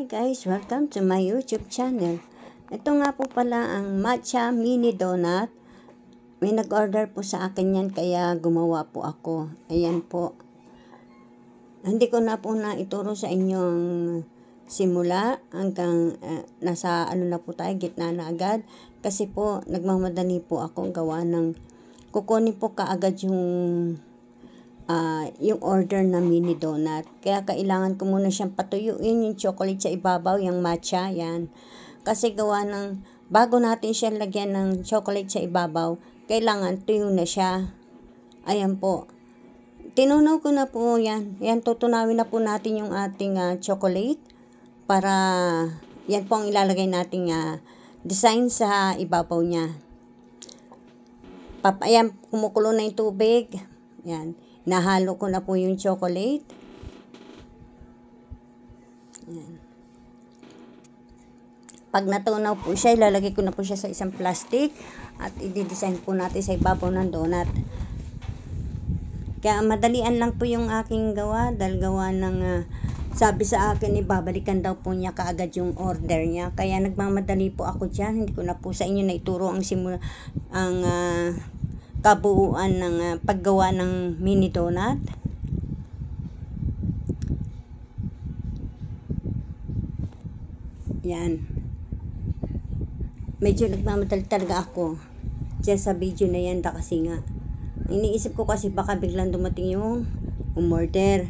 guys, welcome to my YouTube channel. Ito nga po pala ang matcha mini donut. May nag-order po sa akin yan kaya gumawa po ako. Ayan po. Hindi ko na po na ituro sa inyo ang simula hanggang nasa ano na po tayo, gitna na agad. Kasi po nagmamadali po ako gawa ng kukunin po kaagad yung order na mini donut. Kaya kailangan ko muna siyang patuyuin yung chocolate sa ibabaw, yung matcha, yan. Kasi gawa ng, bago natin siya lagyan ng chocolate sa ibabaw, kailangan tuyo na siya. Ayan po. Tinunaw ko na po yan. Yan, tutunawin na po natin yung ating chocolate para yan po ang ilalagay nating design sa ibabaw niya. Ayan, kumukulo na yung tubig. Yan. Nahalo ko na po yung chocolate. Yan. Pag natunaw po siya, ilalagay ko na po siya sa isang plastic at i-design po natin sa ibabaw ng donut. Kaya madalian lang po yung aking gawa dahil gawa ng sabi sa akin ibabalikan daw po niya kaagad yung order niya. Kaya nagmamadali po ako dyan. Hindi ko na po sa inyo na ituro ang kabuuan ng paggawa ng mini donut. Yan. Medyo nagmamadali talaga ako dyan sa video na yan kasi nga iniisip ko kasi baka biglang dumating yung umorder,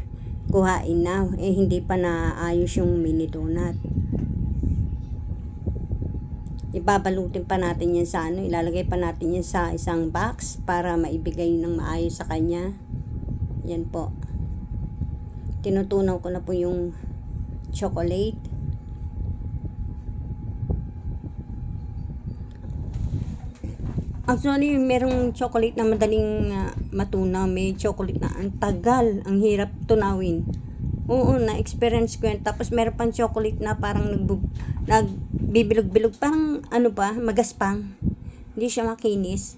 kuhain na, hindi pa naayos yung mini donut. Ibabalutin pa natin yan sa ilalagay pa natin yan sa isang box para maibigay ng maayos sa kanya. Yan po. Tinutunaw ko na po yung chocolate. Actually, merong chocolate na madaling matunaw. May chocolate na ang tagal, ang hirap tunawin. Oo, na-experience ko yan. Tapos meron pang chocolate na parang nagbibilog-bilog. Parang ano pa, magaspang. Hindi siya makinis.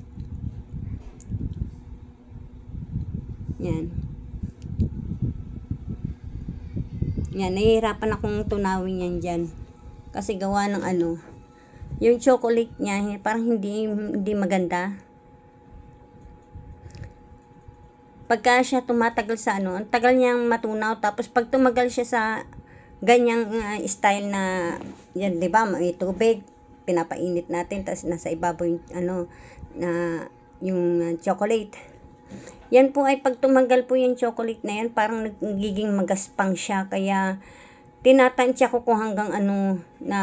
Yan. Yan, nahihirapan akong tunawin yan dyan. Kasi gawa ng yung chocolate niya, parang hindi maganda. Pagka siya tumatagal sa ang tagal niyang matunaw. Tapos pag tumagal siya sa ganyang style na, yan, di ba, may tubig, pinapainit natin, tapos nasa ibabaw yung, yung chocolate. Yan po ay pag tumagal po yung chocolate na yan, parang nagiging magaspang siya. Kaya, tinatansya ko kung hanggang na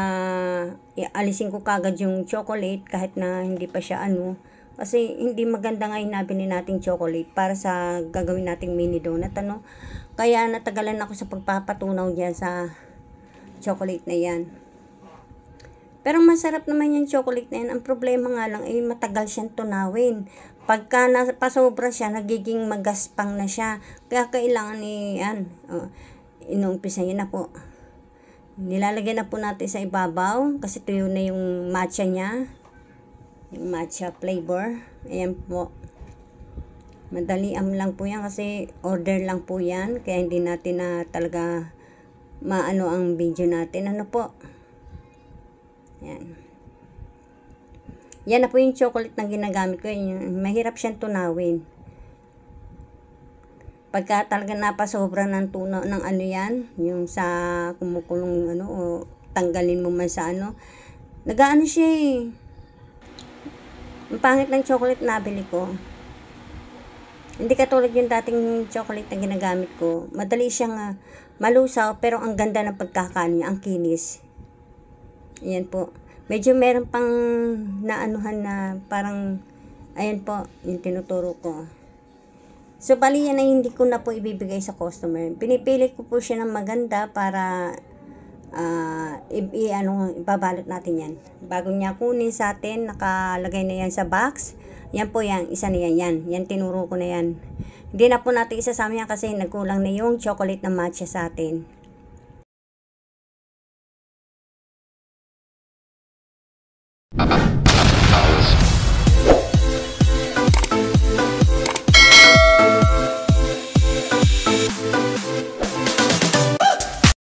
alisin ko kagad yung chocolate kahit na hindi pa siya kasi hindi maganda ngayon nabili nating chocolate para sa gagawin nating mini donut kaya natagalan ako sa pagpapatunaw diyan sa chocolate na yan. Pero masarap naman yung chocolate na yan. Ang problema nga lang ay matagal siyang tunawin. Pagka pasobra siya, nagiging magaspang na siya. Kaya kailangan inuumpisa niya na po. Nilalagyan na po natin sa ibabaw kasi tuyo na yung matcha niya. Yung matcha flavor. Ayan po. Madali lang po yan kasi order lang po yan. Kaya hindi natin na talaga maano ang video natin. Ano po? Yan. Yan na po yung chocolate na ginagamit ko. Mahirap siyang tunawin. Pagka talaga napasobra ng tunaw ng yan, yung sa kumukulong o tanggalin mo man sa nagaano siya eh. Ang pangit ng chocolate na nabili ko. Hindi katulad yung dating chocolate na ginagamit ko. Madali siyang malusaw pero ang ganda ng pagkakaano niya, ang kinis. Ayan po. Medyo meron pang naanuhan na parang, ayan po, yung tinuturo ko. So, bali yan ay hindi ko na po ibibigay sa customer. Pinipili ko po siya ng maganda para ibabalot natin yan. Bago niya kunin sa atin, nakalagay na yan sa box. Yan po yan, isa na yan. Yan, tinuro ko na yan. Hindi na po natin isasama yan kasi nagkulang na yung chocolate na matcha sa atin.